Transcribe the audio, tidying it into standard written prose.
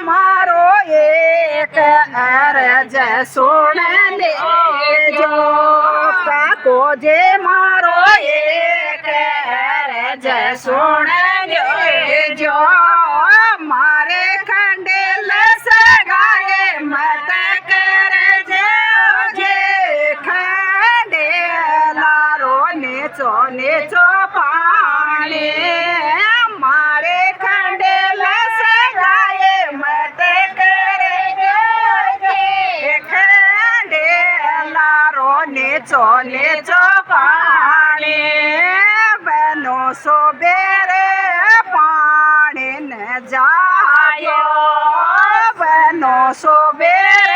મારો એક અરજ સુણ લેજો કાકો જે મારો એક અરજ સુણ લેજો મારે ખંડેલ સગાએ મત કરજે જે ખંડેલારો નેચો નેચો પાણી મારે ખંડેલ સગાએ મત કરજે જે ખંડેલારો નેચો નેચો પાણી બનો સોબેરે પાણી ને જાયો બનો સોબેરે